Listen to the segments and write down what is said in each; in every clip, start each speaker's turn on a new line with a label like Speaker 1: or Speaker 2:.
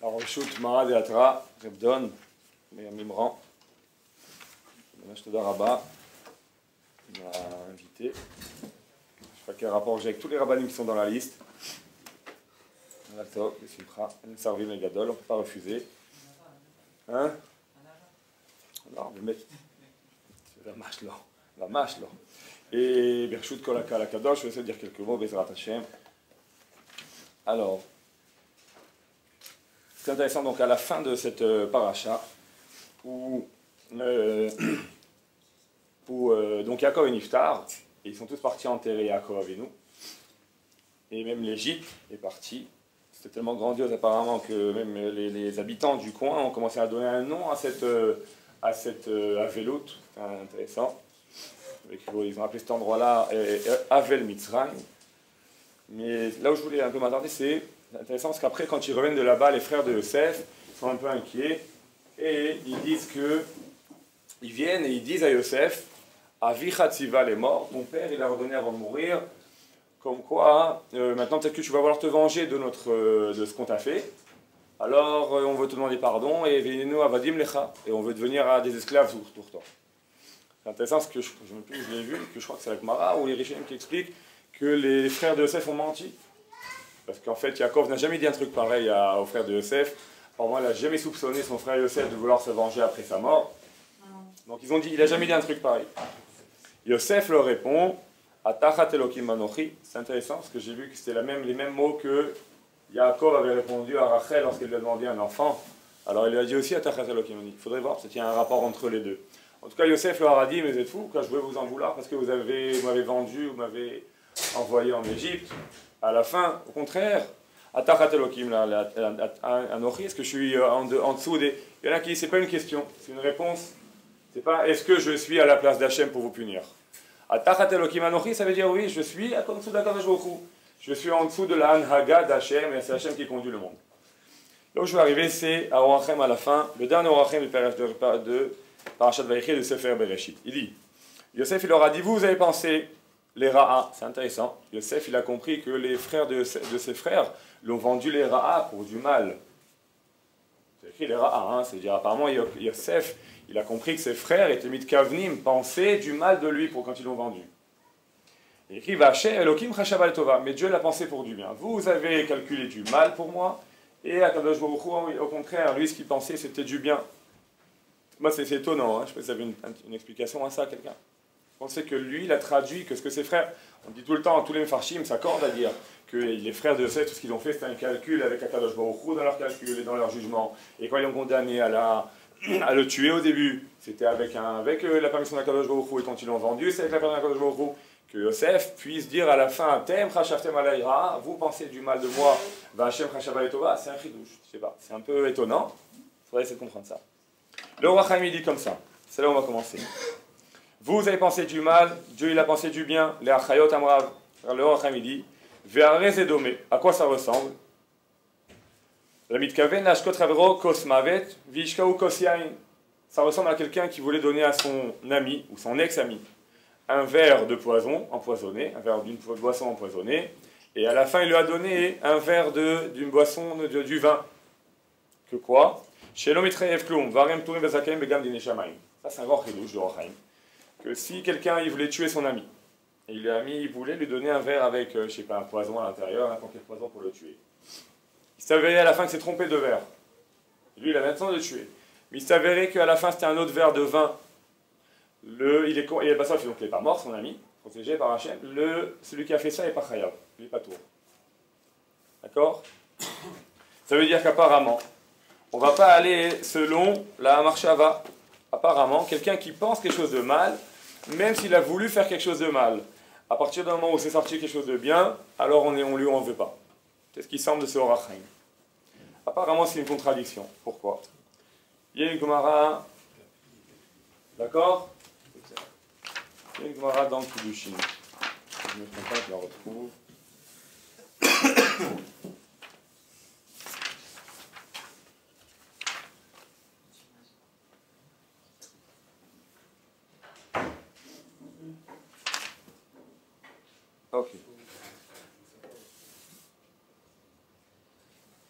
Speaker 1: Alors, Shoot, Mara, Deatra, Rebdon, Mimran, Todar Rabba, il m'a invité. Je ne sais pas quel rapport j'ai avec tous les rabbanim qui sont dans la liste. Top, le Simcha, le Sarvim et Gadol, on ne peut pas refuser. Hein? Non, mais c'est la mâche, là. Et Bershut Kolaka la Kadosh, je vais essayer de dire quelques mots, Bezrat Hashem. Alors, c'est intéressant, donc à la fin de cette paracha, où donc Yaakov et Niftar, et ils sont tous partis enterrer Yaakov Avinu, et même l'Égypte est partie. C'était tellement grandiose apparemment que même les habitants du coin ont commencé à donner un nom à cette Avelout. C'est intéressant. Ils ont appelé cet endroit-là Avel Mitzrayim. Mais là où je voulais un peu m'attarder, c'est intéressant parce qu'après, quand ils reviennent de là-bas, les frères de Yosef sont un peu inquiets et ils disent ils viennent et ils disent à Yosef, Avicha Tzival est mort, ton père il a ordonné avant de mourir. Comme quoi, maintenant peut-être que tu vas vouloir te venger de ce qu'on t'a fait. Alors on veut te demander pardon et venez-nous à Vadim Lecha. Et on veut devenir des esclaves pour toi. C'est intéressant parce que je l'ai vu, que je crois que c'est avec Mara ou les Rishonim qui expliquent que les frères de Yosef ont menti. Parce qu'en fait, Yaakov n'a jamais dit un truc pareil aux frères de Yosef. Pour moi, il n'a jamais soupçonné son frère Yosef de vouloir se venger après sa mort. Donc ils ont dit, il n'a jamais dit un truc pareil. Yosef leur répond, Atachat Elokim Manochi. C'est intéressant parce que j'ai vu que c'était les mêmes mots que Yaakov avait répondu à Rachel lorsqu'il lui a demandé un enfant. Alors il lui a dit aussi Atachat Elokim Manochi. Il faudrait voir parce qu'il y a un rapport entre les deux. En tout cas, Yosef leur a dit, mais vous êtes fous, quand je vais vous en vouloir parce que vous m'avez vendu, vous m'avez envoyé en Égypte. À la fin, au contraire, Atachat Elokim Manochi, est-ce que je suis en dessous des... Il y en a qui disent, c'est pas une question, c'est une réponse. C'est pas est-ce que je suis à la place d'Hachem pour vous punir. Atachat Elokim Anochi, ça veut dire oui, je suis en dessous d'Akadosh Baruch Hu. Je suis en dessous de la Anhaga d'Hachem, et c'est Hachem qui conduit le monde. Là où je vais arriver, c'est à Orachem à la fin, le dernier Orachem de Parashat Vayechi de Sefer Bereshit. Il dit, Yosef il leur a dit, vous avez pensé les Ra'a, c'est intéressant. Yosef il a compris que les frères de ses frères l'ont vendu les Ra'a pour du mal. C'est écrit les Ra'a, c'est-à-dire apparemment Yosef, il a compris que ses frères étaient mis de Kavnim, pensaient du mal de lui pour quand ils l'ont vendu. Il écrit Vaché Elokim Chashaval Tova, mais Dieu l'a pensé pour du bien. Vous avez calculé du mal pour moi, et Akadosh Baruch Hu, au contraire, lui ce qu'il pensait c'était du bien. Moi c'est étonnant, je sais pas si vous avez une explication à ça, quelqu'un. Vous pensez que lui il a traduit que ce que ses frères, on dit tout le temps, tous les Mefarshim s'accordent à dire que les frères de Yosef, tout ce qu'ils ont fait c'était un calcul avec Akadosh Baruch Hu dans leur calcul et dans leur jugement. Et quand ils l'ont condamné à le tuer au début, c'était avec la permission d'Akadosh Baruch Hu, et quand ils l'ont vendu, c'est avec la permission d'Akadosh Baruch Hu, que Yosef puisse dire à la fin, Tem chashaftem alayra, vous pensez du mal de moi, Vachem chashav tova, c'est un chidouche, je sais pas, c'est un peu étonnant, il faudrait essayer de comprendre ça. Le roi Chaim il dit comme ça, c'est là où on va commencer. Vous avez pensé du mal, Dieu il a pensé du bien, les achayot amrav, le roi Chaim il dit, ve'arez edomé, à quoi ça ressemble? La mitkaven lashkot ravero kos mavet vishkaou kos yain. Ça ressemble à quelqu'un qui voulait donner à son ami ou son ex-ami un verre de poison empoisonné, un verre d'une boisson empoisonnée, et à la fin il lui a donné un verre d'une boisson du vin. Que quoi? Shelo mitreyev klum varem turim bezakaim begam dine shamaim. Ça c'est un grand chidouche de Rochaim. Que si quelqu'un il voulait tuer son ami, et il voulait lui donner un verre avec, je sais pas, un poison à l'intérieur, n'importe quel poison pour le tuer. Il s'avérait à la fin qu'il s'est trompé de verre. Lui, il avait l'intention de le tuer. Mais il s'avérait qu'à la fin, c'était un autre verre de vin. Il n'est pas mort, son ami, protégé par Hachem. Celui qui a fait ça n'est pas chayav. Il n'est pas tour. D'accord? Ça veut dire qu'apparemment, on ne va pas aller selon la marshava. Apparemment, quelqu'un qui pense quelque chose de mal, même s'il a voulu faire quelque chose de mal, à partir du moment où c'est sorti quelque chose de bien, alors on lui en veut pas. C'est ce qui semble de ce Orachaim. Apparemment, c'est une contradiction. Pourquoi? Il y a une Gemara, d'accord? Il y a une Gemara dans le Kiddushin. Je ne me trompe pas, je la retrouve. Ok.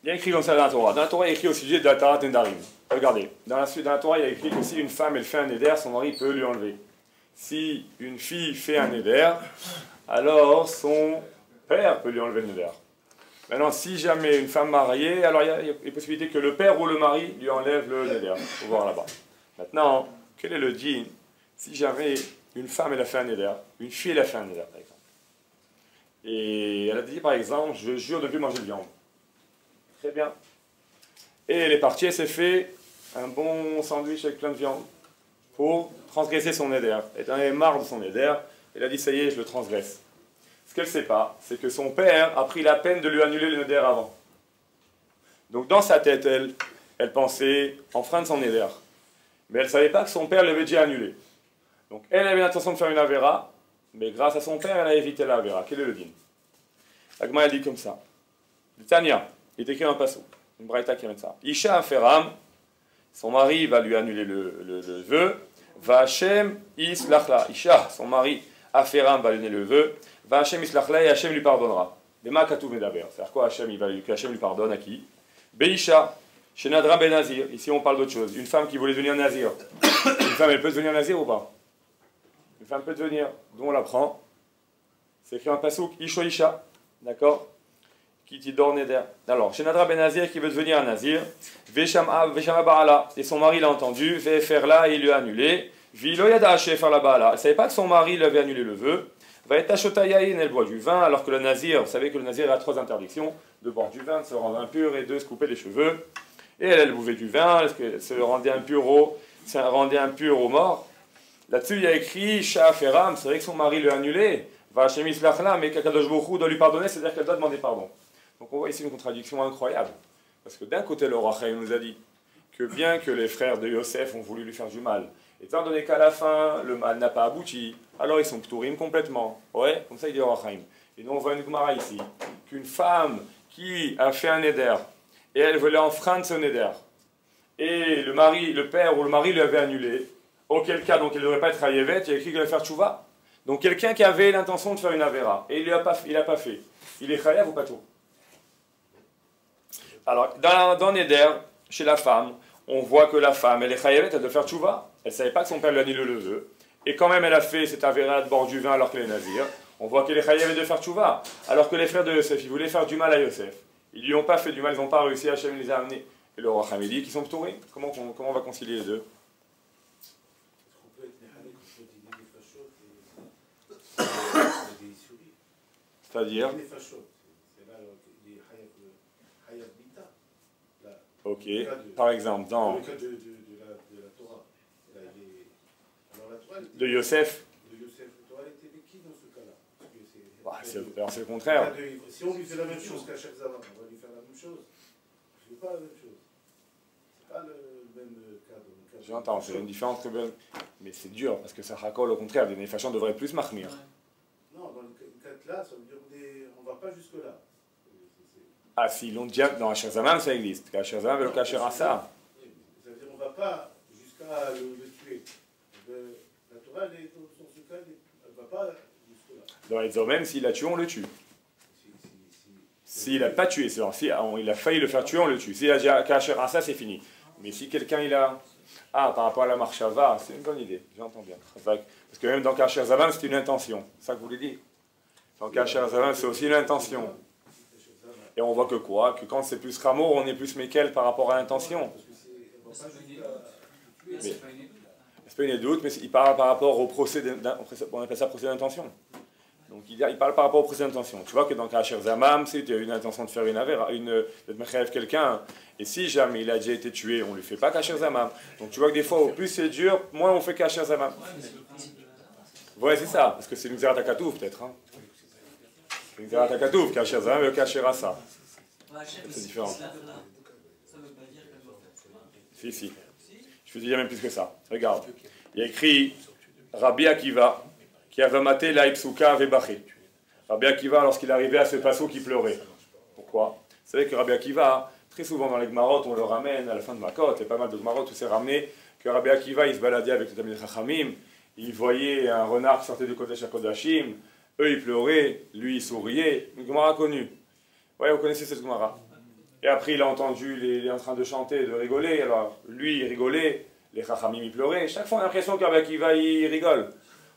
Speaker 1: Il Il y a écrit comme ça dans la Torah. Dans la Torah, il y a écrit au sujet de la Tarat Nedarim. Regardez, dans la Torah, il y a écrit que si une femme elle fait un neder, son mari peut lui enlever. Si une fille fait un neder, alors son père peut lui enlever le neder. Maintenant, si jamais une femme mariée, alors il y a une possibilité que le père ou le mari lui enlève le neder. Il faut voir là-bas. Maintenant, quel est le din si jamais une femme elle a fait un neder, une fille elle a fait un neder, par exemple. Et elle a dit par exemple, je jure de ne plus manger de viande. Très bien. Et elle est partie, elle s'est fait un bon sandwich avec plein de viande pour transgresser son neder. Elle en avait marre de son neder, elle a dit ça y est, je le transgresse. Ce qu'elle ne sait pas, c'est que son père a pris la peine de lui annuler le neder avant. Donc dans sa tête, elle pensait enfreindre son neder. Mais elle ne savait pas que son père l'avait déjà annulé. Donc elle avait l'intention de faire une avéra, mais grâce à son père, elle a évité la avéra. Quel est le din? L'Agma a dit comme ça. Le Tania, il est écrit un passage, une braïta qui met ça. Isha aferam, son mari va lui annuler le vœu. Va Hashem islachla. Isha, son mari aferam va lui annuler le vœu. Va Hashem islachla et Hashem lui pardonnera. Bema katou medaber. C'est-à-dire quoi Hashem, que Hashem lui pardonne à qui? Beisha. Chez Nadra ben Nazir, ici on parle d'autre chose. Une femme qui voulait devenir Nazir. Une femme, elle peut devenir Nazir ou pas? Une femme peut devenir. D'où on l'apprend? C'est écrit un pasouk, Isho Isha. D'accord? Qui dit Dor Neder. Alors, chez Nadra ben Nazir qui veut devenir un Nazir. Veshama Ba'ala. Et son mari l'a entendu. Vefer là, il lui a annulé. Vilo Yada Shefer la Ba'ala. Elle ne savait pas que son mari lui avait annulé le vœu. Va être Ashotayaïn, elle boit du vin, alors que le Nazir, vous savez que le Nazir a 3 interdictions: de boire du vin, de se rendre impur et de se couper les cheveux. Et elle buvait du vin, elle se rendait impur au mort. Là-dessus, il y a écrit Sha'aferam, c'est vrai que son mari lui a annulé. Va Hashem Islachla, mais qu'Akadosh Baruch Hu doit lui pardonner, c'est-à-dire qu'elle doit demander pardon. Donc on voit ici une contradiction incroyable. Parce que d'un côté, le Roi Chaim nous a dit que bien que les frères de Yosef ont voulu lui faire du mal, étant donné qu'à la fin, le mal n'a pas abouti, alors ils sont ptourim complètement. Ouais, comme ça il dit le Roi Chaim. Et nous on voit une Gemara ici, qu'une femme qui a fait un éder, et elle voulait enfreindre son éder, et le père ou le mari lui avait annulé, auquel cas, donc il ne devrait pas être hayevet, il y a écrit qu'il allait faire tchouva. Donc quelqu'un qui avait l'intention de faire une avéra, et il l'a pas fait, il est chayav ou pas tout? Alors, dans Neder, chez la femme, on voit que la femme, elle est chayavet, elle doit faire tchouva. Elle ne savait pas que son père lui a annulé le vœu, et quand même elle a fait cette avéra de boire du vin alors qu'elle est nazir, on voit qu'elle est chayavet de faire tchouva. Alors que les frères de Yosef, ils voulaient faire du mal à Yosef. Ils lui ont pas fait du mal, ils n'ont pas réussi, Hachem les a amenés. Et le roi Hamidi qui sont ptourés. Comment on va concilier les deux? C'est-à-dire? Ok, par exemple, dans le cas de la Torah, de Yosef. Bah, c'est le contraire.
Speaker 2: Si on lui fait la même chose qu'à chaque zaman, on va lui faire la même chose. Je ne fais pas la même chose. C'est pas le même cas.
Speaker 1: J'entends, c'est une différence très belle. Mais c'est dur, parce que ça racole au contraire. Des néfachons devraient plus mahmir.
Speaker 2: Non, dans le cas-là, ça veut dire qu'on ne va pas jusque-là.
Speaker 1: Ah, si l'on dit dans Asher Zaman, ça existe. Asher Zaman, le Kasher Asa.
Speaker 2: Ça veut dire qu'on ne va pas jusqu'à le tuer. La Torah, elle est dans ce cas, elle ne va pas jusque-là.
Speaker 1: Dans les hommes, s'il a tué, on le tue. S'il n'a pas tué, si il a failli le faire tuer, on le tue. S'il a dit Kasher Asa, c'est fini. Mais si quelqu'un il a. Ah, par rapport à la marshava, c'est une bonne idée, j'entends bien. Parce que même dans Kasher Zaman, c'est une intention. C'est ça que vous voulez dire. Dans Kasher Zaman, c'est aussi une intention. Et on voit que quoi? Que quand c'est plus Ramo, on est plus Mekel par rapport à l'intention. C'est pas une doute, mais il parle par rapport au procès, on appelle ça procès d'intention. Donc il parle par rapport au procès d'intention. Tu vois que dans Kasher Zamam, si tu as une intention de faire une avera, de mechev quelqu'un, et si jamais il a déjà été tué, on ne lui fait pas Kasher Zamam. Donc tu vois que des fois, au plus c'est dur, moins on fait Kasher Zamam. Ouais, c'est ça, parce que c'est une Xerat HaKatuv peut-être. Hein. C'est une Xerat HaKatuv, Kasher Zamam et le Kasher Asa. C'est différent. Si. Je peux te dire même plus que ça. Regarde. Il y a écrit Rabbi Akiva qui avait maté l'Aipsuka Vebaché. Rabbi Akiva, lorsqu'il arrivait à ce passo, qui pleurait. Pourquoi? Vous savez que Rabbi Akiva, très souvent dans les Gmarot, on le ramène à la fin de Makot, et pas mal de Gmarot où c'est ramené que Rabbi Akiva, il se baladait avec le Talmid Chachamim, il voyait un renard qui sortait du Kodesh HaKodashim, eux ils pleuraient, lui il souriait, une Gemara connue. Ouais, vous connaissez cette Gemara. Et après, il a entendu, il est en train de chanter, de rigoler. Alors, lui, il rigolait, les Chachamim, il pleurait. Chaque fois, on a l'impression que Rabbi Akiva, il rigole.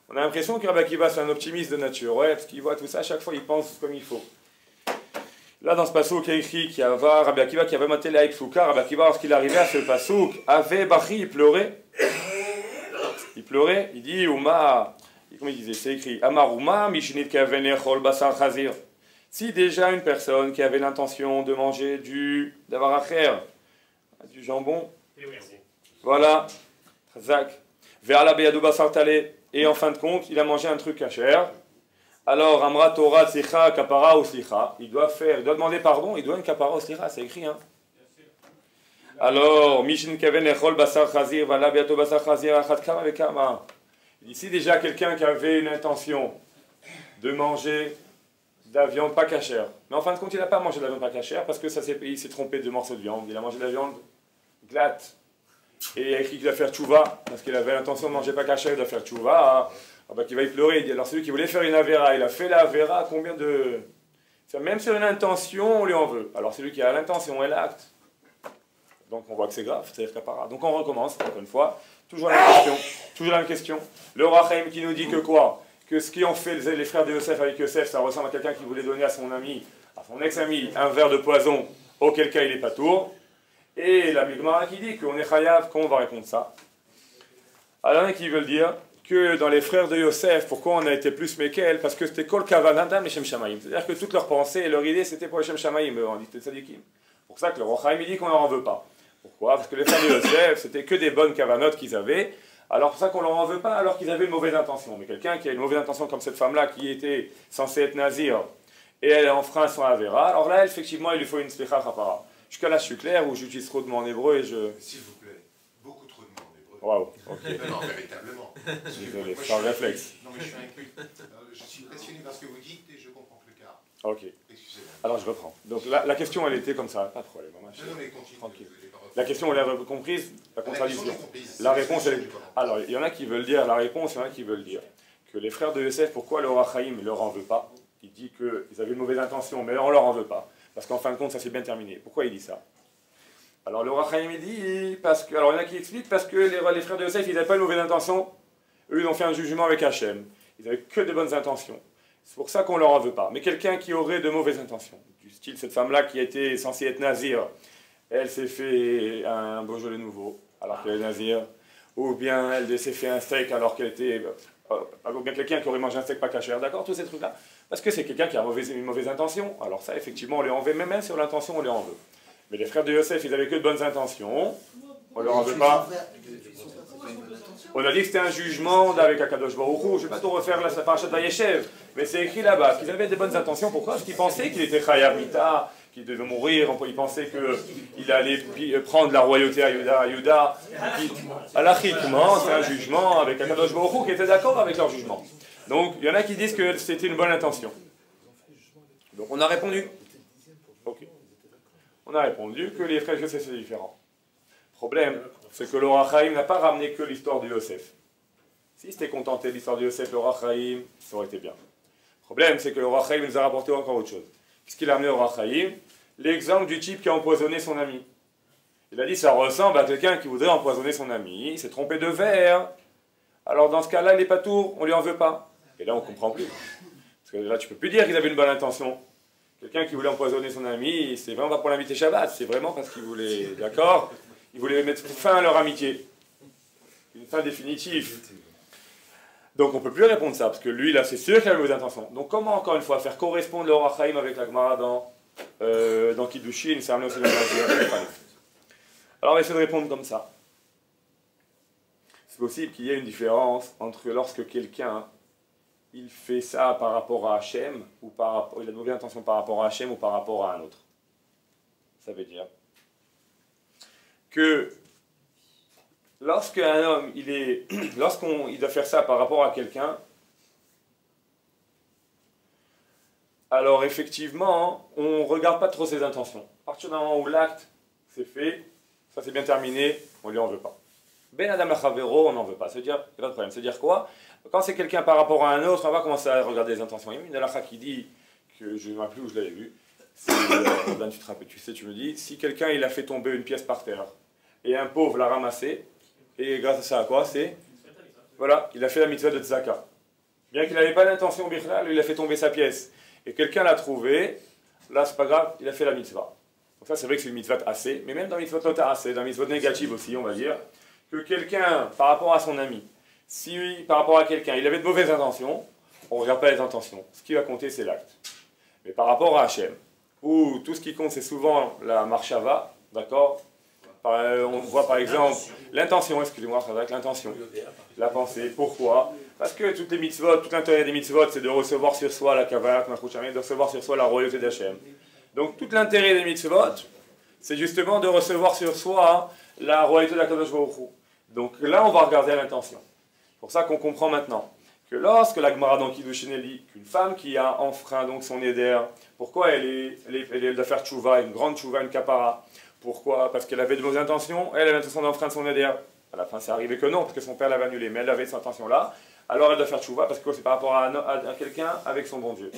Speaker 1: On a l'impression que Rabbi Akiva, c'est un optimiste de nature. Ouais, parce qu'il voit tout ça, chaque fois, il pense comme il faut. Là, dans ce passouk, il y a écrit qu'il y avait Rabbi Akiva qui avait maté la Ikfouka. Rabbi Akiva, lorsqu'il arrivait à ce passouk, avait Bachi, il pleurait. Il pleurait, il dit, Ouma, comment il disait, c'est écrit, Amar Ouma, Mishinit Kaven Echol Basar Chazir. Si déjà une personne qui avait l'intention de manger du davaracher, du jambon, voilà, Chazak, vers la Beyadou Basar Talé, et en fin de compte, il a mangé un truc kasher. Alors, Amra Torah Tzicha Kapara ou Slicha, il doit demander pardon, il doit une Kapara ou Slicha, c'est écrit, hein. Alors, Mishin Kaven Echol Basar Chazir, Vala Beyato Basar Chazir, Achat Kama Vekama. Ici, déjà quelqu'un qui avait une intention de manger de la viande pas cachère. Mais en fin de compte, il n'a pas mangé de la viande pas cachère parce que il s'est trompé de morceaux de viande. Il a mangé de la viande glatte. Et il a écrit qu'il doit faire tchouva, parce qu'il avait l'intention de manger pas cachère, il doit faire tchouva. Qu'il va y pleurer. Il dit, alors celui qui voulait faire une avera, il a fait la avera, combien de... Même sur une intention, on lui en veut. Alors celui qui a l'intention et l'acte, donc on voit que c'est grave, c'est capara. Donc on recommence, encore une fois, toujours la même question. Le Rachaim qui nous dit que quoi? Que ce qui ont fait les frères de Yosef avec Yosef, ça ressemble à quelqu'un qui voulait donner à son ami, à son ex-ami, un verre de poison, auquel cas il est pas tour. Et la Migmara qui dit qu'on est chayav, qu'on va répondre ça. Alors il y en a qui veulent dire que dans les frères de Yosef, pourquoi on a été plus Mekel? Parce que c'était Kol Kavanadam et Shem Shamaim. C'est-à-dire que toutes leurs pensées et leur idée c'était pour les Shem Shamaim, on dit Tzadikim. C'est pour ça que le Rachaim il dit qu'on leur en veut pas. Pourquoi? Parce que les frères de Yosef, c'était que des bonnes kavanotes qu'ils avaient. Alors, c'est pour ça qu'on leur en veut pas, alors qu'ils avaient une mauvaise intention. Mais quelqu'un qui a une mauvaise intention, comme cette femme-là, qui était censée être nazir, et elle enfreint son avera, alors là, effectivement, il lui faut une slicha chapara. Jusqu'à là, je suis clair, ou j'utilise trop de mots en hébreu et je...
Speaker 2: S'il vous plaît, beaucoup trop de mots en hébreu.
Speaker 1: Waouh, ok.
Speaker 2: Non, véritablement.
Speaker 1: Désolé, c'est un réflexe.
Speaker 2: Non, mais je suis inquiet. Je suis passionné par ce que vous dites et je comprends plus le quart.
Speaker 1: Ok.
Speaker 2: Excusez-moi.
Speaker 1: Alors, je reprends. Donc, la question, elle était comme ça, pas de problème.
Speaker 2: Non, mais continue.
Speaker 1: Tranquille. La question, on l'a comprise, la contradiction. La réponse, elle est... Alors, il y en a qui veulent dire la réponse, il y en a qui veulent dire que les frères de Yosef, pourquoi le Rachaim ne leur en veut pas? Il dit qu'ils avaient une mauvaise intention, mais on leur en veut pas. Parce qu'en fin de compte, ça s'est bien terminé. Pourquoi il dit ça? Alors, le Rachaim, il dit, parce que... Alors, il y en a qui expliquent parce que les frères de Yosef, ils n'avaient pas une mauvaise intention. Eux, ils ont fait un jugement avec Hachem. Ils n'avaient que de bonnes intentions. C'est pour ça qu'on leur en veut pas. Mais quelqu'un qui aurait de mauvaises intentions, du style cette femme-là qui était censée être nazir, elle s'est fait un Beaujolais nouveau, alors qu'elle est nazir, ou bien elle s'est fait un steak alors qu'elle était... ou bien quelqu'un qui aurait mangé un steak pas cachère, d'accord, tous ces trucs-là. Parce que c'est quelqu'un qui a une mauvaise intention. Alors ça, effectivement, on les en veut, même sur l'intention, on les en veut. Mais les frères de Yosef, ils n'avaient que de bonnes intentions, on leur en veut pas. On a dit que c'était un jugement avec Akadosh Baruch Hu. Je ne vais pas tout refaire là, ça parachat Vayeshev, mais c'est écrit là-bas qu'ils avaient des bonnes intentions. Pourquoi? Parce qu'ils pensaient qu'il était Chayav Mita, qu'il devait mourir. Ils pensaient qu'il allait prendre la royauté à Yuda. Alachiquement, c'est un jugement avec Akadosh Baruch Hu qui était d'accord avec leur jugement. Donc il y en a qui disent que c'était une bonne intention. Donc on a répondu. Ok. On a répondu que les frères de Yosef c'est différent. Problème, c'est que le Rachaim n'a pas ramené que l'histoire de Yosef. Si c'était contenté de l'histoire de Yosef, le Rachaim, ça aurait été bien. Le problème, c'est que le Rachaim nous a rapporté encore autre chose. Qu'est-ce qu'il a amené au Rachaim? L'exemple du type qui a empoisonné son ami. Il a dit, ça ressemble à quelqu'un qui voudrait empoisonner son ami, il s'est trompé de verre. Alors dans ce cas-là, il n'est pas tour, on lui en veut pas. Et là, on ne comprend plus. Parce que là, tu ne peux plus dire qu'ils avaient une bonne intention. Quelqu'un qui voulait empoisonner son ami, c'est vraiment pas pour l'inviter Shabbat, c'est vraiment parce qu'il voulait, d'accord? Ils voulaient mettre fin à leur amitié. Une fin définitive. Donc on ne peut plus répondre ça, parce que lui, là, c'est sûr qu'il a de mauvaises intentions. Donc comment, encore une fois, faire correspondre le Rachaim avec la Gemara dans Kiddushin, c'est amené aussi dans la... Alors on va essayer de répondre comme ça. C'est possible qu'il y ait une différence entre lorsque quelqu'un, il fait ça par rapport à Hachem, ou il a de mauvaises intentions par rapport à Hachem, ou par rapport à un autre. Ça veut dire que lorsqu'un homme, lorsqu'il doit faire ça par rapport à quelqu'un, alors effectivement, on ne regarde pas trop ses intentions. À partir du moment où l'acte c'est fait, ça c'est bien terminé, on ne lui en veut pas. Ben Adam Achavero, on n'en veut pas. C'est dire, il n'y a pas de problème. C'est dire quoi? Quand c'est quelqu'un par rapport à un autre, on va commencer à regarder les intentions. Il y a une halakha qui dit, que je ne me rappelle plus où je l'avais vu, Ben, tu te rappelles, tu sais, tu me dis, si quelqu'un il a fait tomber une pièce par terre, et un pauvre l'a ramassée, et grâce à ça, à quoi c'est? Voilà, il a fait la mitzvah de tzaka. Bien qu'il n'avait pas l'intention, il a fait tomber sa pièce. Et quelqu'un l'a trouvé, là c'est pas grave, il a fait la mitzvah. Donc ça c'est vrai que c'est une mitzvah assez, mais même dans la mitzvah nota assez, dans la mitzvah négative aussi, on va dire, que quelqu'un, par rapport à son ami, si par rapport à quelqu'un, il avait de mauvaises intentions, on ne regarde pas les intentions. Ce qui va compter, c'est l'acte. Mais par rapport à Hachem, où tout ce qui compte, c'est souvent la marshava, d'accord? On voit par exemple l'intention, excusez-moi, ça va être l'intention, la pensée. Pourquoi? Parce que toutes les mitzvot, tout l'intérêt des mitzvot, c'est de recevoir sur soi la kavanat de recevoir sur soi la royauté d'Hachem. Donc tout l'intérêt des mitzvot, c'est justement de recevoir sur soi la royauté de la Kadosh Baruch Hu. Donc là, on va regarder l'intention. C'est pour ça qu'on comprend maintenant que lorsque la Gemara dans Kiddushin dit qu'une femme qui a enfreint donc son éder, pourquoi elle doit faire tchouva, une grande tchouva, une kapara? Pourquoi? Parce qu'elle avait de bonnes intentions, elle avait l'intention d'enfreindre son éder. À la fin, c'est arrivé que non, parce que son père l'avait annulé, mais elle avait cette intention-là. Alors elle doit faire tchouva, parce que c'est par rapport à quelqu'un avec son bon Dieu.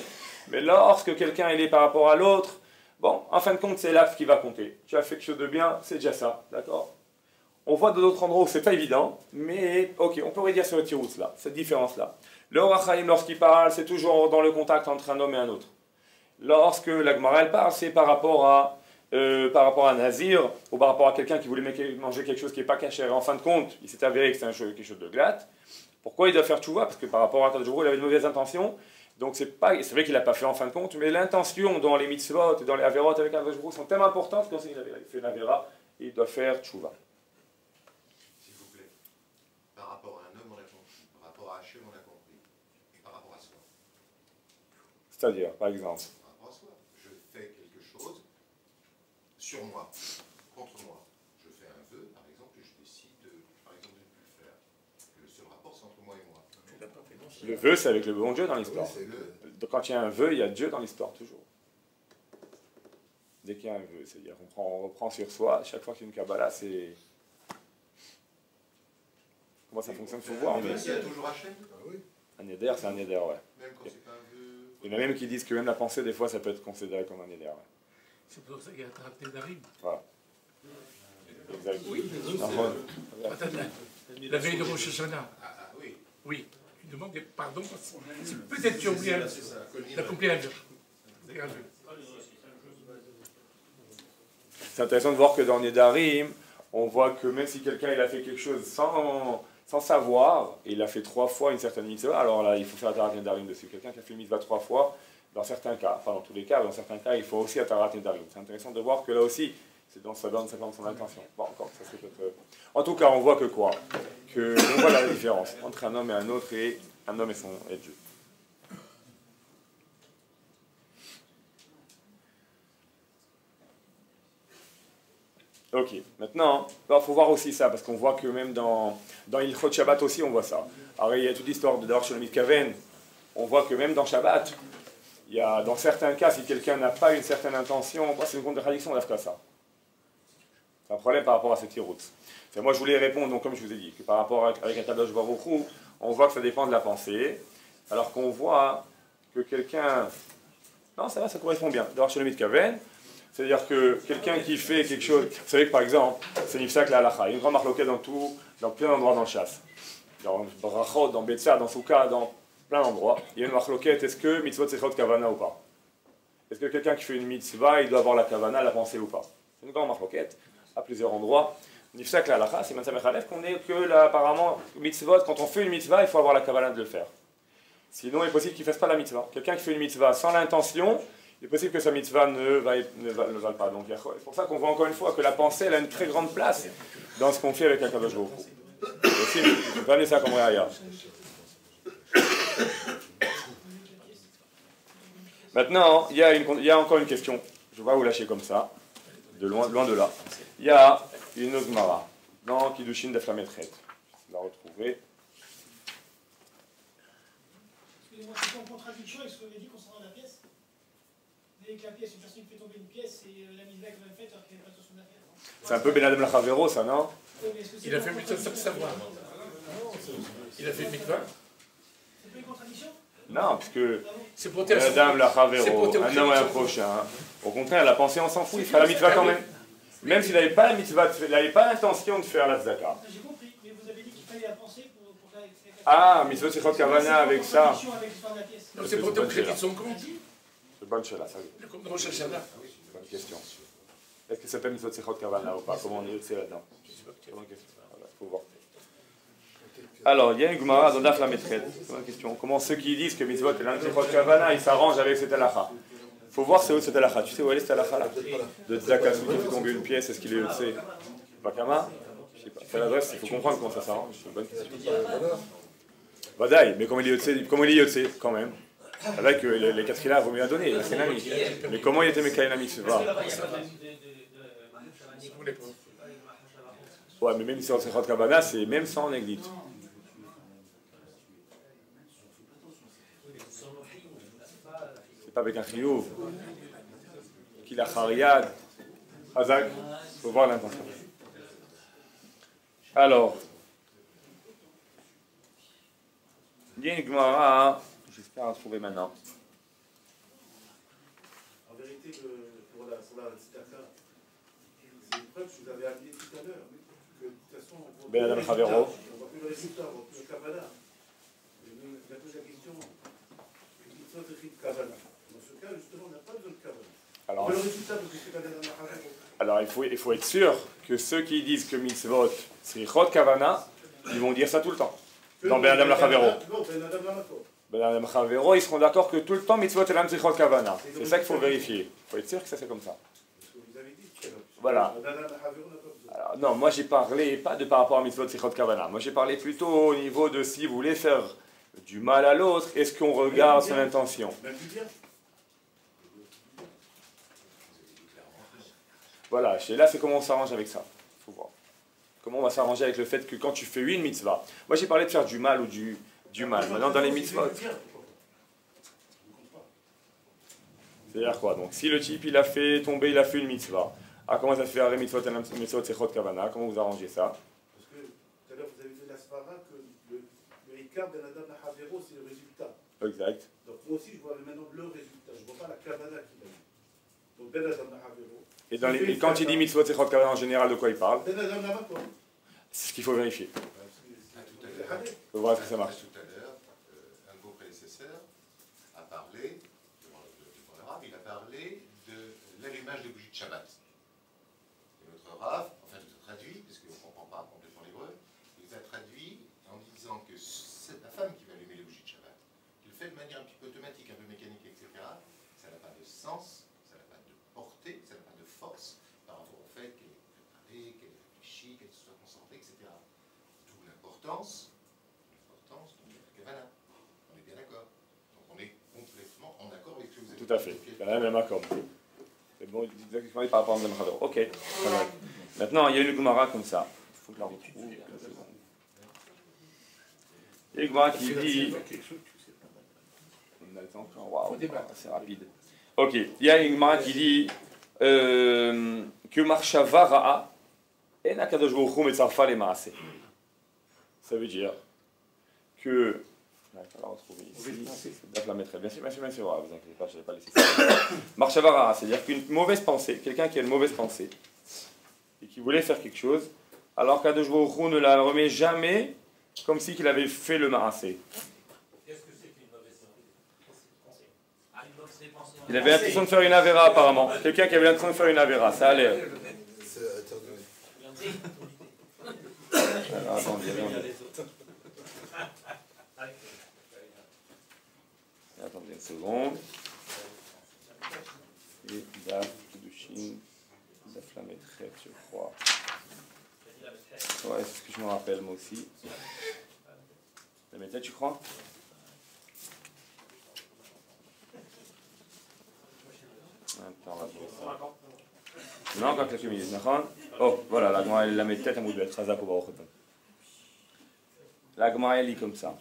Speaker 1: Mais lorsque quelqu'un est par rapport à l'autre, bon, en fin de compte, c'est l'acte qui va compter. Tu as fait quelque chose de bien, c'est déjà ça, d'accord? On voit de d'autres endroits où c'est pas évident, mais ok, on pourrait dire sur le tiroutz là, cette différence-là. Le Or HaChaim, lorsqu'il parle, c'est toujours dans le contact entre un homme et un autre. Lorsque la Gemara elle parle, c'est par rapport à Nazir, ou par rapport à quelqu'un qui voulait manger quelque chose qui n'est pas caché. En fin de compte, il s'est avéré que c'est quelque chose de glatte. Pourquoi il doit faire tchouva? Parce que par rapport à Kadosh Baruch Hu, il avait de mauvaises intentions. Donc c'est vrai qu'il n'a pas fait en fin de compte, mais l'intention dans les mitzvot et dans les averot avec Kadosh Baruch Hu sont tellement importantes que quand il avait fait l'avera, il doit faire tchouva.
Speaker 3: S'il vous plaît, par rapport à un homme, on a compris. Par rapport à Hachem, on a compris. Et par rapport à soi.
Speaker 1: C'est-à-dire, par exemple.
Speaker 3: Par rapport à soi. Je fais quelque chose sur moi, contre moi. Je fais un vœu, par exemple, et je décide, par exemple, de ne plus le faire. Le seul rapport, c'est entre moi et moi.
Speaker 1: Le vœu, c'est avec le bon Dieu dans l'histoire.
Speaker 3: Oui,
Speaker 1: Donc quand il y a un vœu, il y a Dieu dans l'histoire, toujours. Dès qu'il y a un vœu, c'est-à-dire on reprend sur soi, chaque fois qu'il y a une Kabbalah, c'est... Comment ça fonctionne, il faut voir.
Speaker 3: Mais il y a toujours Hachem.
Speaker 1: Un éder, c'est un éder, ouais.
Speaker 3: Même quand c'est pas un vœu.
Speaker 1: Il y en a même qui disent que même la pensée, des fois, ça peut être considéré comme un éder. Ouais.
Speaker 4: C'est pour ça qu'il y a Traté d'Arim.
Speaker 1: Voilà. Exact.
Speaker 4: Oui, la veille de Rosh Hashanah.
Speaker 3: Oui.
Speaker 4: Oui, tu demandes pardon. Peut-être tu as oublié d'accomplir un vœu.
Speaker 1: C'est intéressant de voir que dans Nedarim, on voit que même si quelqu'un il a fait quelque chose sans savoir, et il a fait 3 fois une certaine mitzvah, alors là, il faut faire Atarat Nedarim dessus. Quelqu'un qui a fait une mitzvah 3 fois, dans certains cas, enfin dans tous les cas, dans certains cas, il faut aussi Atarat Nedarim. C'est intéressant de voir que là aussi, ça donne son intention. Bon, encore, ça serait peut-être... En tout cas, on voit que quoi? On voit la différence entre un homme et un autre, et un homme et Dieu. Ok, maintenant, il faut voir aussi ça, parce qu'on voit que même dans Ilchot Shabbat aussi, on voit ça. Alors il y a toute l'histoire de Dor Sholomit Kaven, on voit que même dans Shabbat, il y a, dans certains cas, si quelqu'un n'a pas une certaine intention, c'est une contradiction, on l'a fait ça. C'est un problème par rapport à cette tiroute. Moi je voulais répondre, donc comme je vous ai dit, que par rapport avec un Kadosh Baruch Hu, on voit que ça dépend de la pensée, alors qu'on voit que quelqu'un... Non, ça va, ça correspond bien. Dor Sholomit Kaven, c'est-à-dire que quelqu'un qui fait quelque chose... Vous savez que par exemple, c'est Nifsak la halacha, il y a une grande marloquette dans plein d'endroits dans le chasse. Dans Brachot, dans Betsa, dans Souka, dans plein d'endroits. Il y a une marloquette, est-ce que mitzvot sechot kavana ou pas? Est-ce que quelqu'un qui fait une mitzvah, il doit avoir la kavana, la pensée ou pas? C'est une grande marloquette, à plusieurs endroits. Nifsak la halacha, c'est Matzah Mechalef, qu'on est que là, apparemment, mitzvot, quand on fait une mitzvah, il faut avoir la kavana de le faire. Sinon, il est possible qu'il ne fasse pas la mitzvah. Quelqu'un qui fait une mitzvah sans l'intention, il est possible que sa mitzvah ne vale pas. Donc, c'est pour ça qu'on voit encore une fois que la pensée elle a une très grande place dans ce qu'on fait avec un Kadosh Baruch Hu. Aussi, il ne faut pas amener ça comme réa. Maintenant, il y a encore une question. Je ne vais pas vous lâcher comme ça, loin de là. Il y a une Gemara dans Kiddushin de Flametret. Je vais la retrouver.
Speaker 5: Excusez-moi, c'est en contradiction avec ce qu'on avait dit concernant la pièce. Dès que la pièce, une personne qui fait tomber une pièce et la mise est quand même faite alors qu'il n'y avait pas de son affaire.
Speaker 1: C'est un peu Ben Adam Lachavero, ça, non?
Speaker 4: Il a fait mitzvah sans savoir. Il a fait mitzvah.
Speaker 5: C'est pas une contradiction?
Speaker 1: Non, puisque
Speaker 4: C'est pour tes
Speaker 1: Madame la
Speaker 4: c'est pour
Speaker 1: Chavero,
Speaker 4: tes
Speaker 1: un homme et un prochain. Au contraire, la pensée, on s'en fout, il fera la mitzvah quand même. Même s'il n'avait pas la mitzvah, il n'avait pas l'intention de faire la tzedaka.
Speaker 5: J'ai compris, mais vous avez dit qu'il fallait la penser pour faire.
Speaker 1: Ah, mitzvot sichot kavana avec ça.
Speaker 5: Avec l'histoire de la pièce.
Speaker 4: Non, c'est pour ton crédit de son compte.
Speaker 1: C'est bonne chose là, ça.
Speaker 4: Le compte de Rosh Hashanah.
Speaker 1: C'est bonne question. Est-ce que ça s'appelle mitzvot sichot kavana ou pas? Comment on est aussi là-dedans? C'est bonne question. Voilà, faut voir. Alors, il y a une Gemara dans Daf Lametret. C'est une question. Comment ceux qui disent que mitzvot et l'antichot kavana, ils s'arrangent avec cette halakha? Il faut voir c'est où cette halakha. Tu sais où elle est cette halakha là? De Tzaka, celui qui fait tomber une pièce, est-ce qu'il est au-dessus? Bakama? Je sais pas. C'est l'adresse, il faut comprendre comment ça s'arrange. C'est une bonne question. Badaï, mais comment il est yotse quand même? Avec les 4 qu'il a, il vaut mieux la donner, c'est un ami. Mais comment il était Mekainami, c'est pas? Ouais, mais même si on s'est fait Kabbalah, c'est même sans néglit. C'est pas avec un chiyuv. Qu'il a chariad. Hazak, il faut voir l'intention. Alors, il y a une Gemara, j'espère la trouver maintenant.
Speaker 2: En vérité, pour la tzedaka, c'est une preuve que je vous avais amené tout à l'heure. Que de toute façon, on
Speaker 1: Ben Adam Chavero.
Speaker 2: voit plus le résultat, on voit plus le Kabbalah. Je me pose la question, mitzvot écrit Kabbalah. Dans ce cas, justement, on n'a pas besoin de Kabbalah.
Speaker 1: Alors,
Speaker 2: On veut le résultat parce que c'est Ben Adam Chavero.
Speaker 1: alors il faut être sûr que ceux qui disent que mitzvot c'est chot kavana, ils vont dire ça tout le temps. Dans Ben Adam Chavero.
Speaker 2: Non, Ben Adam Lamakor.
Speaker 1: Ben Adam Chavero, ils seront d'accord que tout le temps mitzvot et l'antichot kavana. C'est ça qu'il faut vérifier. Il faut être sûr que ça c'est comme ça.
Speaker 2: C'est ce que vous avez dit tout à l'heure.
Speaker 1: Voilà.
Speaker 2: Ben Adam Chavero n'a pas besoin.
Speaker 1: Alors, non, moi j'ai parlé pas de par rapport à mitzvot sichot kavana. Moi j'ai parlé plutôt au niveau de si vous voulez faire du mal à l'autre, est-ce qu'on regarde son intention?
Speaker 2: Même plus bien.
Speaker 1: Voilà, là c'est comment on s'arrange avec ça. Faut voir. Comment on va s'arranger avec le fait que quand tu fais une mitzvah. Moi j'ai parlé de faire du mal ou du mal. Maintenant dans les mitzvot. C'est-à-dire quoi? Donc si le type il a fait tomber, il a fait une mitzvah. Ah, comment ça se fait arrêt mitzvot sechot kavana? Comment vous arrangez ça?
Speaker 2: Parce que tout à l'heure vous avez fait la svara que le Ikar Ben Adam Chavero c'est le résultat.
Speaker 1: Exact.
Speaker 2: Donc moi aussi je vois maintenant le résultat. Je ne vois pas la Kabbalah qui va dire. Donc Ben Adam Chavero.
Speaker 1: Et quand il dit mitzvot sechot kavana en général, de quoi il parle?
Speaker 2: Ben Adam Lamakor.
Speaker 1: C'est ce qu'il faut vérifier.
Speaker 3: Tout à l'heure,
Speaker 1: Il faut voir si ça marche.
Speaker 3: tout à l'heure, un de vos prédécesseurs a parlé, devant le Rav, il a parlé de l'allumage des bougies de Shabbat. Et notre Rav, enfin je te traduis, parce qu'on ne comprend pas complètement l'hébreu, il nous a traduit en disant que c'est la femme qui va allumer les bougies de Shabbat. Il le fait de manière un petit peu automatique, un peu mécanique, etc. Ça n'a pas de sens, ça n'a pas de portée, ça n'a pas de force par rapport au fait qu'elle est préparée, qu'elle est réfléchie, qu'elle soit concentrée, etc. D'où l'importance de la Kavana. On est bien d'accord. Donc on est complètement en accord avec ce que vous avez dit.
Speaker 1: Tout à fait. C'est la même accord. C'est bon, exactement par rapport à Madame Chavero. Ok. Ça va. Maintenant, il y a une Gemara comme ça. Il faut que je la retrouve. Il y a une Gemara qui dit. On a le temps encore. Waouh, c'est rapide. Ok. Il y a une Gemara qui dit que Marshava Ra'a en Akadosh Baruch Hu metzarfa le maaseh. Ça veut dire que. Il va la retrouver ici. Daf la mettrai. Bien sûr, vous inquiétez pas, je n'avais pas laissé ça. Marchavara, c'est-à-dire qu'une mauvaise pensée, quelqu'un qui a une mauvaise pensée, et qui voulait faire quelque chose, alors qu'Akadosh Baruch Hu ne la remet jamais comme si qu'il avait fait le maaseh.
Speaker 6: Qu'est-ce que c'est qu'une mauvaise pensée?
Speaker 1: Il avait l'intention de faire une avéra apparemment. Quelqu'un qui avait l'intention de faire une avéra, ça allait. Alors, attendez. Attendez une seconde. Et Daf Kedushin, Daf la Metret, je crois. Ouais, c'est ce que je me rappelle moi aussi. La Metret, tu crois? Attends, on va trouver ça. Non, encore quelques minutes. Oh, voilà, la Gemara, elle la met tête à Moudbet, Chazak ou Baruch Otam. La Gemara, elle lit comme ça.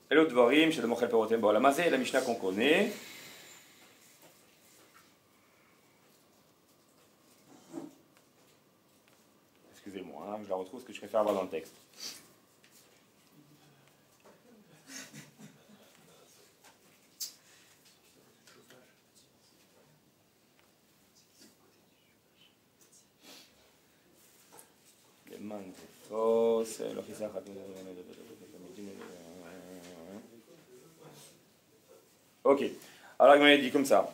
Speaker 1: Hello Dvarim, chez le Mochel Perotem Ba'olam Hazeh, la Mishnah qu'on connaît. Excusez-moi, hein, je la retrouve parce que je préfère avoir dans le texte. Ok. Alors, il m'a dit comme ça.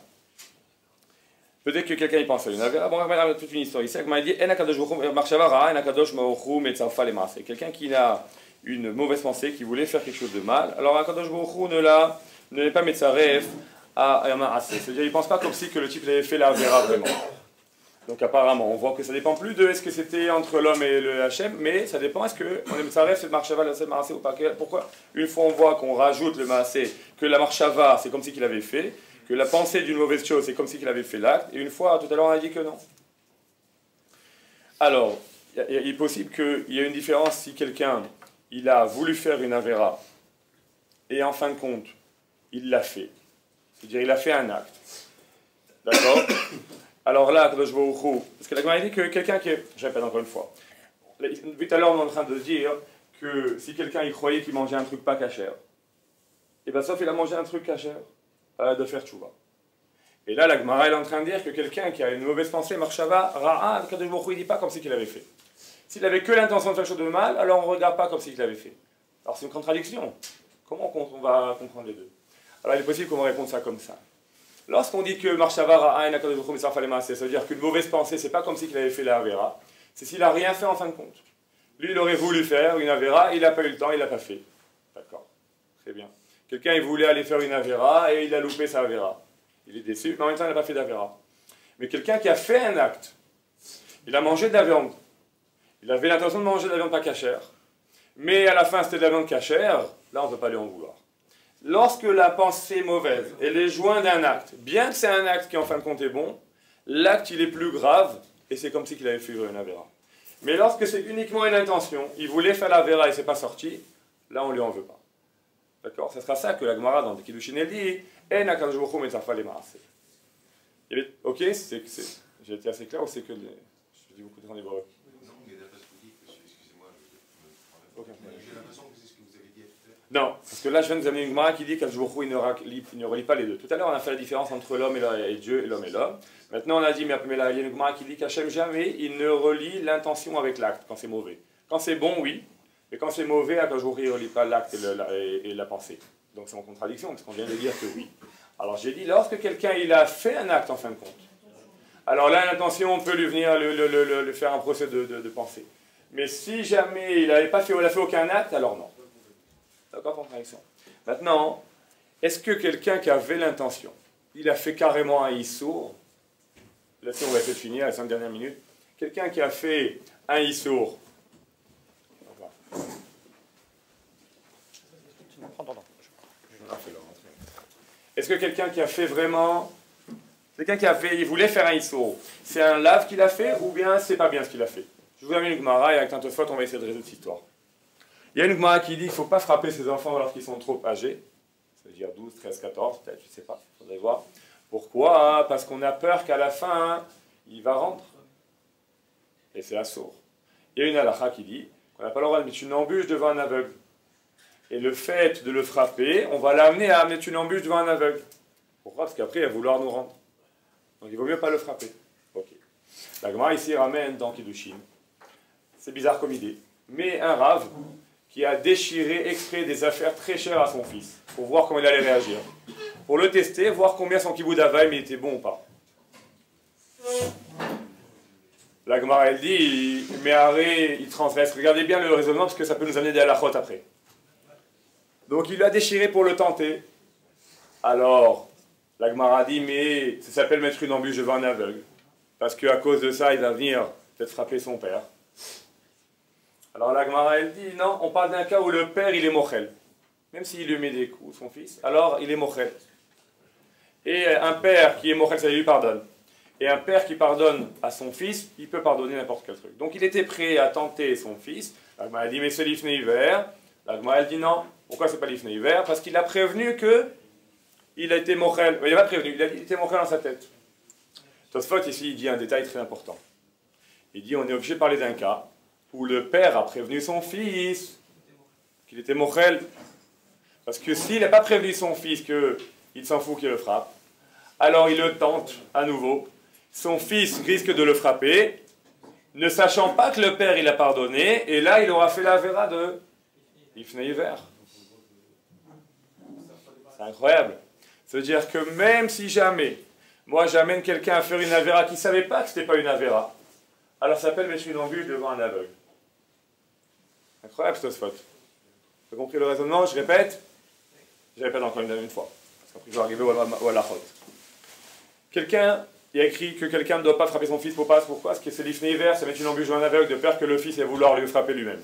Speaker 1: Peut-être que quelqu'un y pense à une avera. Bon, on va toute une histoire ici. Il m'a dit quelqu'un qui a une mauvaise pensée, qui voulait faire quelque chose de mal. Alors, Akadosh Baruch Hu ne l'est pas Metzaref à un Maaseh. C'est-à-dire, il ne pense pas comme si que le type avait fait la avera vraiment. Donc, apparemment, on voit que ça dépend plus de est-ce que c'était entre l'homme et le Hachem, mais ça dépend est-ce qu'on est Metzaref, c'est le Marshava, c'est le Maaseh ou pas. Pourquoi une fois on voit qu'on rajoute le Maaseh, que la Marshava, c'est comme si qu'il avait fait, que la pensée d'une mauvaise chose, c'est comme si qu'il avait fait l'acte, et une fois, tout à l'heure, on a dit que non. Alors, il est possible qu'il y ait une différence si quelqu'un, il a voulu faire une avera, et en fin de compte, il l'a fait. C'est-à-dire, il a fait un acte. D'accord? Alors là, parce que la Gemara dit que quelqu'un qui est... Je répète encore une fois. Tout à l'heure, on est en train de dire que si quelqu'un, il croyait qu'il mangeait un truc pas cachère, et bien sauf il a mangé un truc cachère, de faire tchouva. Et là, la Gemara est en train de dire que quelqu'un qui a une mauvaise pensée, marshava, ra'a, il ne dit pas comme si qu'il avait fait. S'il avait que l'intention de faire quelque chose de mal, alors on ne regarde pas comme si qu'il avait fait. Alors c'est une contradiction. Comment on va comprendre les deux? Alors il est possible qu'on réponde ça comme ça. Lorsqu'on dit que marshava, ra'a, ça veut dire qu'une mauvaise pensée, c'est pas comme si qu'il avait fait la avera, c'est s'il n'a rien fait en fin de compte. Lui, il aurait voulu faire une avera, il n'a pas eu le temps, il l'a pas fait. D'accord. Très bien. Quelqu'un, il voulait aller faire une avera et il a loupé sa avera. Il est déçu, mais en même temps, il n'a pas fait d'avera. Mais quelqu'un qui a fait un acte, il a mangé de la viande, il avait l'intention de manger de la viande pas cachère, mais à la fin, c'était de la viande cachère, là, on ne peut pas lui en vouloir. Lorsque la pensée mauvaise, elle est jointe d'un acte, bien que c'est un acte qui, en fin de compte, est bon, l'acte, il est plus grave, et c'est comme si il avait fait une avera. Mais lorsque c'est uniquement une intention, il voulait faire l'avera et c'est pas sorti, là, on ne lui en veut pas. D'accord? Ce sera ça que la Gemara dans le Kiddushin elle dit En HaKadosh Baruch Hu metzarfa le maaseh. Ok? J'ai été assez clair ou c'est que je dis beaucoup de temps hébreu?
Speaker 3: Non, mais d'après ce que vous dites, monsieur, excusez-moi, j'ai l'impression que c'est ce que vous avez dit tout à l'heure.
Speaker 1: Non, parce que là je viens de vous amener une Gemara qui dit qu'Akadosh Baruch Hu il ne relie pas les deux. Tout à l'heure on a fait la différence entre l'homme et Dieu et l'homme et l'homme. Maintenant on a dit, mais là il y a une Gemara qui dit qu'Hachem jamais il ne relie l'intention avec l'acte quand c'est mauvais. Quand c'est bon, oui. Mais quand c'est mauvais, Akadosh Baruch Hu ne relie pas l'acte et la pensée. Donc c'est en contradiction, parce qu'on vient de dire que oui. Alors j'ai dit, lorsque quelqu'un il a fait un acte en fin de compte, alors là l'intention, on peut lui venir le faire un procès de pensée. Mais si jamais il n'a fait aucun acte, alors non. D'accord, contradiction. Maintenant, est-ce que quelqu'un qui avait l'intention, il a fait carrément un issour, là-dessus on va essayer de finir, les 5 dernières minutes, quelqu'un qui a fait un issour, est-ce que quelqu'un qui a fait vraiment... Quelqu'un qui a fait... Il voulait faire un issour. C'est un lave qu'il a fait ou bien c'est pas bien ce qu'il a fait? Je vous amène une Gemara et avec Tantefot on va essayer de résoudre cette histoire. Il y a une Gemara qui dit qu'il ne faut pas frapper ses enfants alors qu'ils sont trop âgés. C'est-à-dire 12, 13, 14, peut-être, je ne sais pas. Il faudrait voir. Pourquoi? Parce qu'on a peur qu'à la fin, il va rendre. Et c'est assourd. Il y a une halakha qui dit qu'on n'a pas le droit de mettre une embûche devant un aveugle. Et le fait de le frapper, on va l'amener à mettre une embûche devant un aveugle. Pourquoi? Parce qu'après, il va vouloir nous rendre. Donc il vaut mieux pas le frapper. Ok. La Gemara ici ramène dans Kiddushin. C'est bizarre comme idée. Mais un rave qui a déchiré exprès des affaires très chères à son fils, pour voir comment il allait réagir. Pour le tester, voir combien son kiboud avaim était bon ou pas. La Gemara elle dit, il transgresse. Regardez bien le raisonnement parce que ça peut nous amener des halakhot après. Donc il l'a déchiré pour le tenter. Alors, la Gemara dit, mais ça s'appelle mettre une embûche devant un aveugle. Parce qu'à cause de ça, il va venir peut-être frapper son père. Alors la Gemara elle dit, non, on parle d'un cas où le père il est mochel. Même s'il lui met des coups, son fils, alors il est mochel. Et un père qui est mochel, ça lui pardonne. Et un père qui pardonne à son fils, il peut pardonner n'importe quel truc. Donc il était prêt à tenter son fils. La Gemara elle dit, mais c'est l'ifné hiver. La Gemara elle dit, non. Pourquoi c'est pas l'ifné hiver? Parce qu'il a prévenu que il a été mochel. Il n'a pas prévenu, il était mochel dans sa tête. Tosfot ici, il dit un détail très important. Il dit, on est obligé de parler d'un cas où le père a prévenu son fils qu'il était mochel. Parce que s'il n'a pas prévenu son fils qu'il s'en fout qu'il le frappe, alors il le tente à nouveau. Son fils risque de le frapper, ne sachant pas que le père il a pardonné, et là il aura fait la vera de Ifnei Iver. C'est incroyable. C'est-à-dire que même si jamais, moi j'amène quelqu'un à faire une avera qui ne savait pas que ce n'était pas une avera, alors ça s'appelle mettre une embûche devant un aveugle. Incroyable ce spot. Vous avez compris le raisonnement? Je répète encore une fois. Parce qu'après je vais arriver au halachot. Quelqu'un, il a écrit que quelqu'un ne doit pas frapper son fils. Pourquoi? Parce que c'est l'ifnei iver, c'est mettre une embûche devant un aveugle de peur que le fils ait vouloir lui frapper lui-même.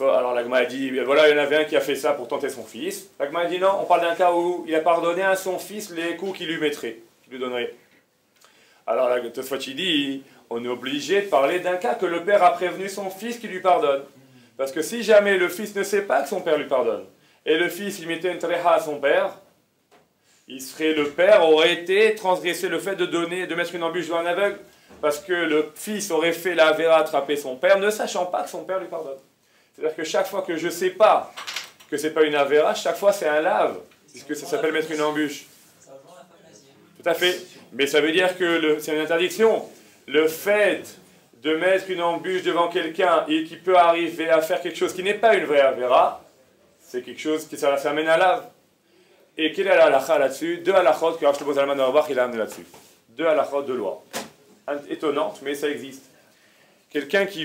Speaker 1: Alors l'agma a dit, voilà, il y en avait un qui a fait ça pour tenter son fils. L'agma a dit non, on parle d'un cas où il a pardonné à son fils les coups qu'il lui mettrait, qu'il lui donnerait. Alors la Tosfot dit, on est obligé de parler d'un cas que le père a prévenu son fils qui lui pardonne. Parce que si jamais le fils ne sait pas que son père lui pardonne, et le fils il mettait une tréha à son père, le père aurait été transgressé le fait de mettre une embûche devant un aveugle, parce que le fils aurait fait la vera attraper son père, ne sachant pas que son père lui pardonne. C'est-à-dire que chaque fois que je ne sais pas que ce n'est pas une avera, chaque fois c'est un lave, puisque ça s'appelle mettre une embûche. Tout à fait. Mais ça veut dire que c'est une interdiction. Le fait de mettre une embûche devant quelqu'un et qui peut arriver à faire quelque chose qui n'est pas une vraie avera, c'est quelque chose qui ça amène à lave. Et quelle est la halakha là-dessus? Deux halakhot que Rav Shlomo Zalman Auerbach il a amené là-dessus. Deux halakhot de loi. Étonnante, mais ça existe. Quelqu'un qui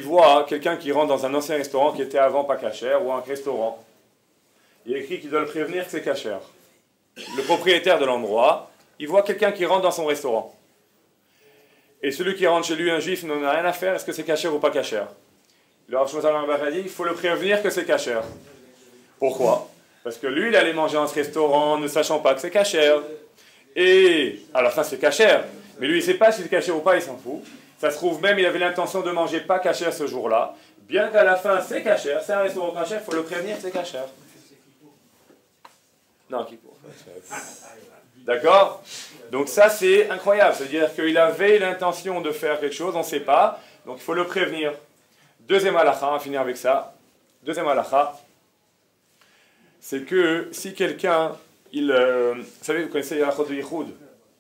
Speaker 1: rentre dans un ancien restaurant qui était avant pas cachère, ou un restaurant, il est écrit qu'il doit le prévenir que c'est cachère. Le propriétaire de l'endroit, il voit quelqu'un qui rentre dans son restaurant. Et celui qui rentre chez lui, un juif, n'en a rien à faire, est-ce que c'est cachère ou pas cachère? Le Rav Shlomo Zalman Auerbach a dit, il faut le prévenir que c'est cachère. Pourquoi? Parce que lui, il allait manger dans ce restaurant ne sachant pas que c'est cachère. Et, alors ça c'est cachère, mais lui il ne sait pas si c'est cachère ou pas, il s'en fout. Ça se trouve même, il avait l'intention de manger pas cachère ce jour-là. Bien qu'à la fin c'est cachère, c'est un restaurant cachère, il faut le prévenir que c'est cachère. Non, qui pour? D'accord? Donc ça c'est incroyable, c'est-à-dire qu'il avait l'intention de faire quelque chose, on ne sait pas, donc il faut le prévenir. Deuxième halakha, on va finir avec ça. Deuxième halakha, c'est que si quelqu'un, vous savez, vous connaissez les halachot de Yichud,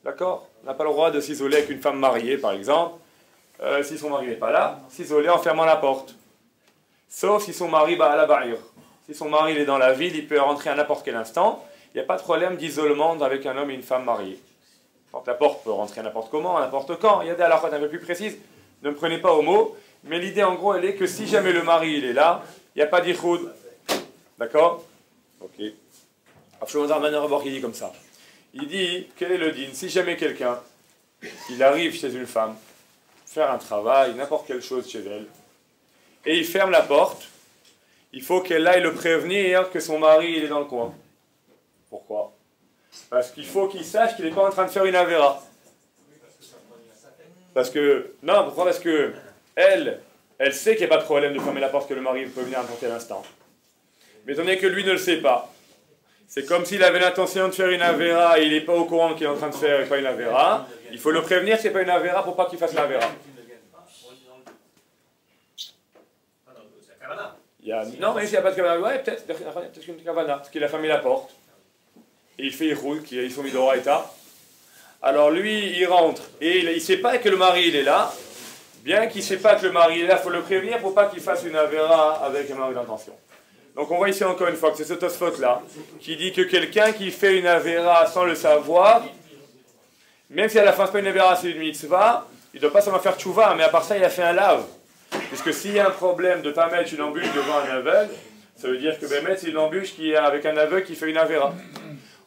Speaker 1: d'accord? On n'a pas le droit de s'isoler avec une femme mariée, par exemple, si son mari n'est pas là, s'isoler en fermant la porte. Sauf si son mari va à la ba'ir. Si son mari est dans la ville, il peut rentrer à n'importe quel instant. Il n'y a pas de problème d'isolement avec un homme et une femme mariés. Donc la porte peut rentrer n'importe comment, à n'importe quand. Il y a des halachot un peu plus précises. Ne me prenez pas au mot. Mais l'idée, en gros, elle est que si jamais le mari il est là, il n'y a pas d'Yichud. D'accord? Ok. Rav Shlomo Zalman Auerbach il dit comme ça. Il dit, quel est le din? Si jamais quelqu'un, il arrive chez une femme, faire un travail, n'importe quelle chose chez elle, et il ferme la porte, il faut qu'elle aille le prévenir que son mari il est dans le coin. Pourquoi? Parce qu'il faut qu'il sache qu'il n'est pas en train de faire une avera. Parce que, non, pourquoi? Parce que elle sait qu'il n'y a pas de problème de fermer la porte, que le mari peut venir à n'importe quel instant. Mais étant donné que lui ne le sait pas, c'est comme s'il avait l'intention de faire une avera et il n'est pas au courant qu'il est en train de faire pas une avera, il faut le prévenir que ce n'est pas une avera pour pas qu'il fasse l'avera. Non, mais s'il n'y a pas de kavana, ouais, peut-être une kavana, parce qu'il a fermé la porte, et il fait Yichud, qu'ils sont mis d'oraïta. Alors lui, il rentre, et il ne sait pas que le mari il est là, bien qu'il ne sait pas que le mari est là, il faut le prévenir pour pas qu'il fasse une avera avec un mari d'intention. Donc on voit ici encore une fois que c'est ce Tosfot-là qui dit que quelqu'un qui fait une avera sans le savoir, même si à la fin c'est pas une avera, c'est une mitzvah, il ne doit pas seulement faire tchouva, mais à part ça il a fait un lave. Puisque s'il y a un problème de ne pas mettre une embûche devant un aveugle, ça veut dire que c'est une embûche qui est avec un aveugle qui fait une avera.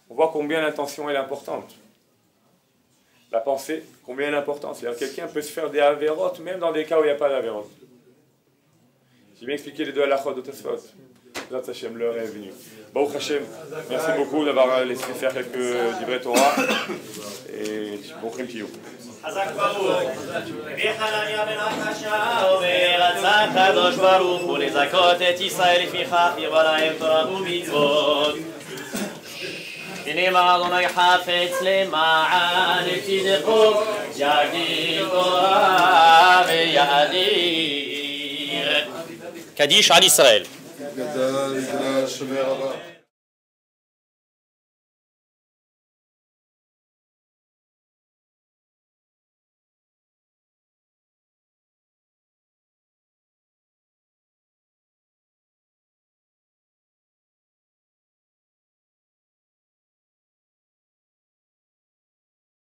Speaker 1: On voit combien l'intention est importante. La pensée, combien elle est importante. C'est-à-dire que quelqu'un peut se faire des avérotes même dans des cas où il n'y a pas d'avérotes. J'ai bien expliqué les deux halachot de Tosfot. Hashem, l'heure est venue. Baruch Hashem, merci beaucoup d'avoir laissé faire quelques divrei Torah et Bochim Tiyou.
Speaker 7: חזק ברוך, בחנניה בן עקשיא אומר, רצה הקדוש ברוך הוא לזכות את ישראל לפיכך ירבה להם תורה ומצוות. ונאמר אדוני חפץ למען תזכו, יגדיל תורה ויאדיר. קדיש על ישראל.
Speaker 3: גדל, שומר הבא.